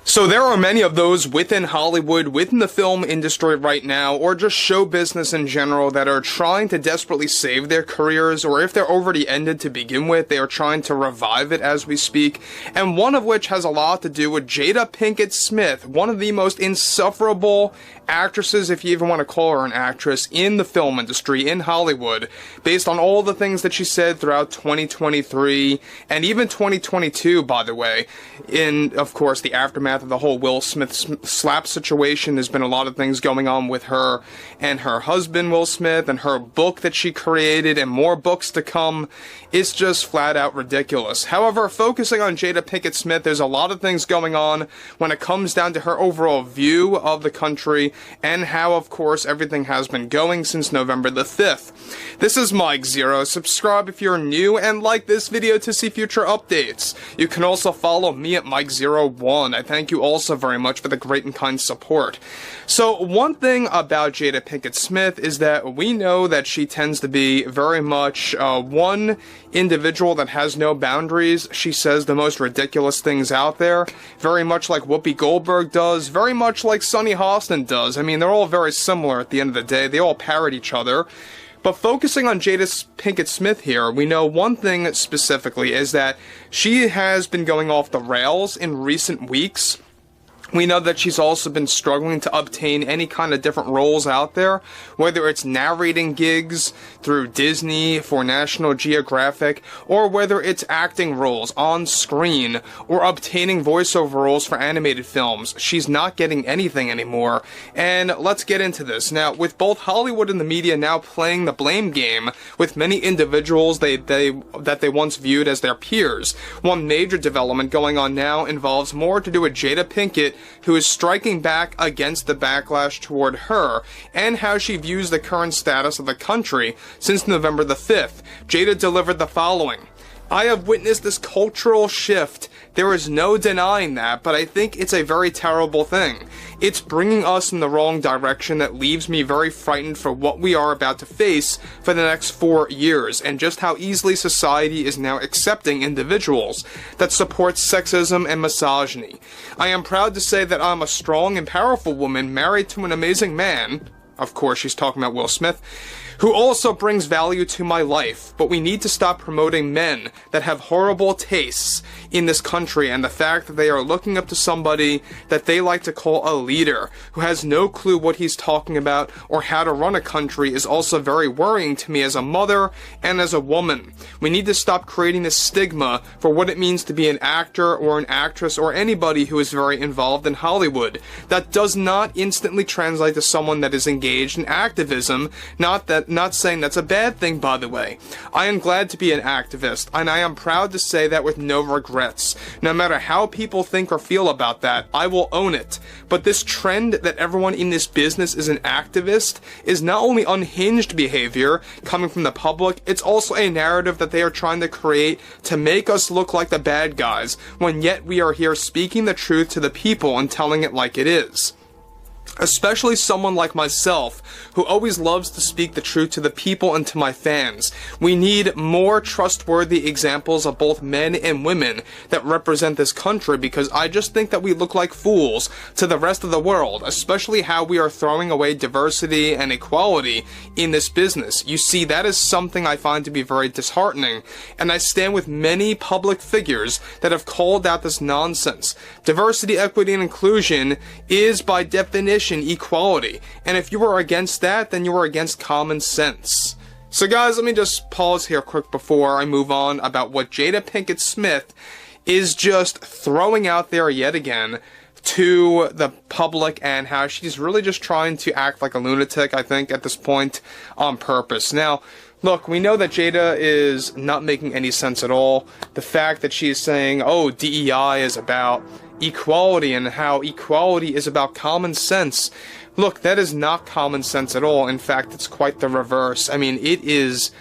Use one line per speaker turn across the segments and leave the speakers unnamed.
So there are many of those within Hollywood, within the film industry right now, or just show business in general, that are trying to desperately save their careers, or if they're already ended to begin with, they are trying to revive it as we speak, and one of which has a lot to do with Jada Pinkett Smith, one of the most insufferable actresses, if you even want to call her an actress, in the film industry, in Hollywood, based on all the things that she said throughout 2023, and even 2022, by the way, in, of course, the aftermath of the whole Will Smith slap situation. There's been a lot of things going on with her and her husband, Will Smith, and her book that she created, and more books to come. It's just flat out ridiculous. However, focusing on Jada Pinkett Smith, there's a lot of things going on when it comes down to her overall view of the country, and how, of course, everything has been going since November the 5th. This is Mike Zero. Subscribe if you're new, and like this video to see future updates. You can also follow me at Mike01. I thank you also very much for the great and kind support. So, one thing about Jada Pinkett Smith is that we know that she tends to be very much one individual that has no boundaries. She says the most ridiculous things out there, very much like Whoopi Goldberg does, very much like Sunny Hostin does. I mean, they're all very similar at the end of the day. They all parrot each other. But focusing on Jada Pinkett Smith here, we know one thing specifically is that she has been going off the rails in recent weeks. We know that she's also been struggling to obtain any kind of different roles out there, whether it's narrating gigs through Disney for National Geographic, or whether it's acting roles on screen, or obtaining voiceover roles for animated films. She's not getting anything anymore, and let's get into this. Now, with both Hollywood and the media now playing the blame game with many individuals that they once viewed as their peers, one major development going on now involves more to do with Jada Pinkett, who is striking back against the backlash toward her, and how she views the current status of the country since November the 5th. Jada delivered the following: "I have witnessed this cultural shift. There is no denying that, but I think it's a very terrible thing. It's bringing us in the wrong direction that leaves me very frightened for what we are about to face for the next 4 years, and just how easily society is now accepting individuals that support sexism and misogyny. I am proud to say that I'm a strong and powerful woman married to an amazing man," of course she's talking about Will Smith, "who also brings value to my life, but we need to stop promoting men that have horrible tastes in this country, and the fact that they are looking up to somebody that they like to call a leader, who has no clue what he's talking about or how to run a country, is also very worrying to me as a mother and as a woman. We need to stop creating this stigma for what it means to be an actor or an actress or anybody who is very involved in Hollywood. That does not instantly translate to someone that is engaged in activism, not saying that's a bad thing, by the way. I am glad to be an activist, and I am proud to say that with no regrets. No matter how people think or feel about that, I will own it. But this trend that everyone in this business is an activist is not only unhinged behavior coming from the public, it's also a narrative that they are trying to create to make us look like the bad guys, when yet we are here speaking the truth to the people and telling it like it is. Especially someone like myself, who always loves to speak the truth to the people and to my fans. We need more trustworthy examples of both men and women that represent this country, because I just think that we look like fools to the rest of the world, especially how we are throwing away diversity and equality in this business. You see, that is something I find to be very disheartening, and I stand with many public figures that have called out this nonsense. Diversity, equity, and inclusion is by definition equality, and if you are against that, then you are against common sense. So guys, let me just pause here quick before I move on about what Jada Pinkett Smith is just throwing out there yet again to the public, and how she's really just trying to act like a lunatic, I think, at this point, on purpose. Now, look, we know that Jada is not making any sense at all. The fact that she is saying, oh, DEI is about equality, and how equality is about common sense. Look, that is not common sense at all. In fact, it's quite the reverse. I mean, it is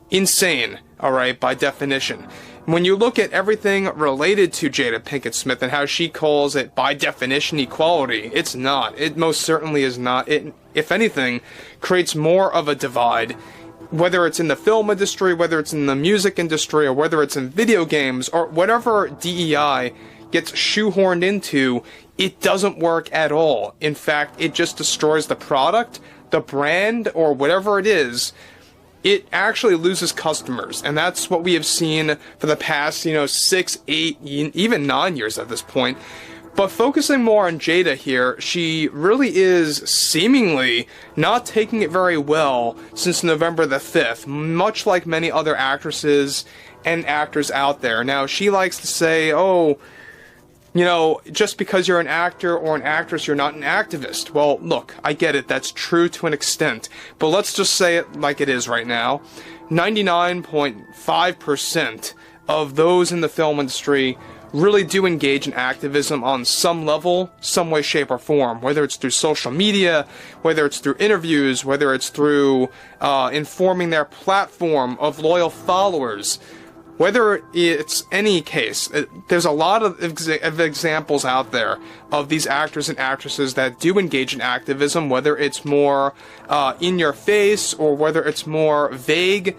insane, alright, by definition. When you look at everything related to Jada Pinkett Smith and how she calls it, by definition, equality, it's not. It most certainly is not. It, if anything, creates more of a divide. Whether it's in the film industry, whether it's in the music industry, or whether it's in video games, or whatever DEI gets shoehorned into, it doesn't work at all. In fact, it just destroys the product, the brand, or whatever it is. It actually loses customers, and that's what we have seen for the past, 6, 8, even 9 years at this point. But focusing more on Jada here, she really is seemingly not taking it very well since November the 5th, much like many other actresses and actors out there. Now, she likes to say, oh, just because you're an actor or an actress, you're not an activist. Well, look, I get it. That's true to an extent. But let's just say it like it is right now. 99.5% of those in the film industry really do engage in activism on some level, some way, shape, or form. Whether it's through social media, whether it's through interviews, whether it's through informing their platform of loyal followers. Whether it's any case, there's a lot of examples out there of these actors and actresses that do engage in activism, whether it's more in your face or whether it's more vague.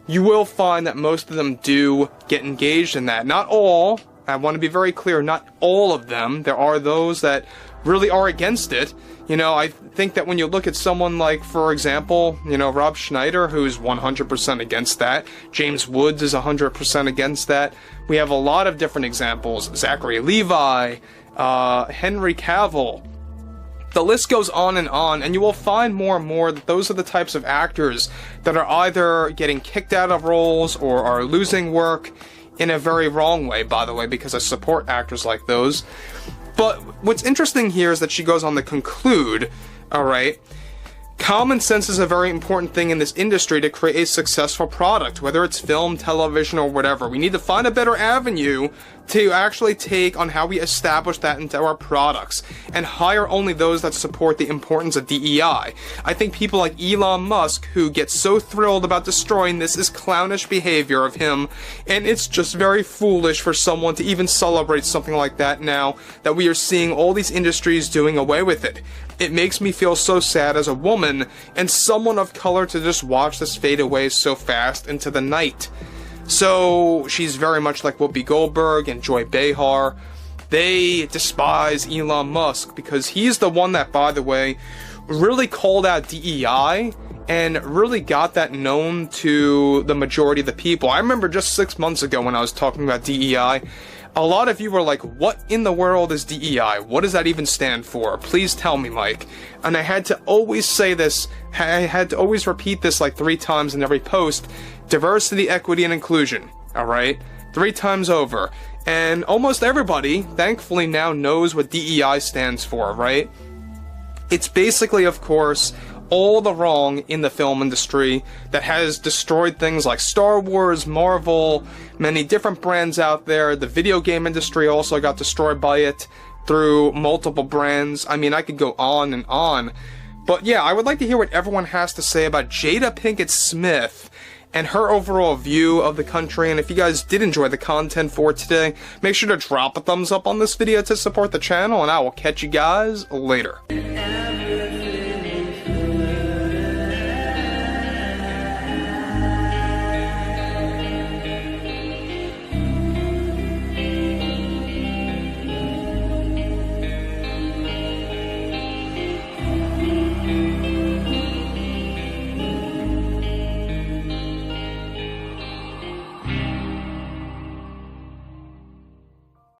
You will find that most of them do get engaged in that. Not all. I want to be very clear, not all of them. There are those that really are against it. I think that when you look at someone like, for example, Rob Schneider, who's 100% against that. James Woods is 100% against that. We have a lot of different examples. Zachary Levi, Henry Cavill. The list goes on, and you will find more and more that those are the types of actors that are either getting kicked out of roles or are losing work in a very wrong way, by the way, because I support actors like those. But what's interesting here is that she goes on to conclude, alright, common sense is a very important thing in this industry to create a successful product, whether it's film, television, or whatever. We need to find a better avenue to actually take on how we establish that into our products, and hire only those that support the importance of DEI. I think people like Elon Musk, who get so thrilled about destroying this, is clownish behavior of him, and it's just very foolish for someone to even celebrate something like that now that we are seeing all these industries doing away with it. It makes me feel so sad as a woman and someone of color to just watch this fade away so fast into the night. So, she's very much like Whoopi Goldberg and Joy Behar. They despise Elon Musk because he's the one that, by the way, really called out DEI and really got that known to the majority of the people. I remember just 6 months ago when I was talking about DEI, a lot of you were like, what in the world is DEI? What does that even stand for? Please tell me, Mike. And I had to always say this, I had to always repeat this like 3 times in every post. Diversity, equity, and inclusion. Alright? 3 times over. And almost everybody, thankfully, now knows what DEI stands for, right? It's basically, of course, all the wrong in the film industry that has destroyed things like Star Wars, Marvel, many different brands out there. The video game industry also got destroyed by it through multiple brands. I mean, I could go on and on. But yeah, I would like to hear what everyone has to say about Jada Pinkett Smith and her overall view of the country. And if you guys did enjoy the content for today, make sure to drop a thumbs up on this video to support the channel, and I will catch you guys later.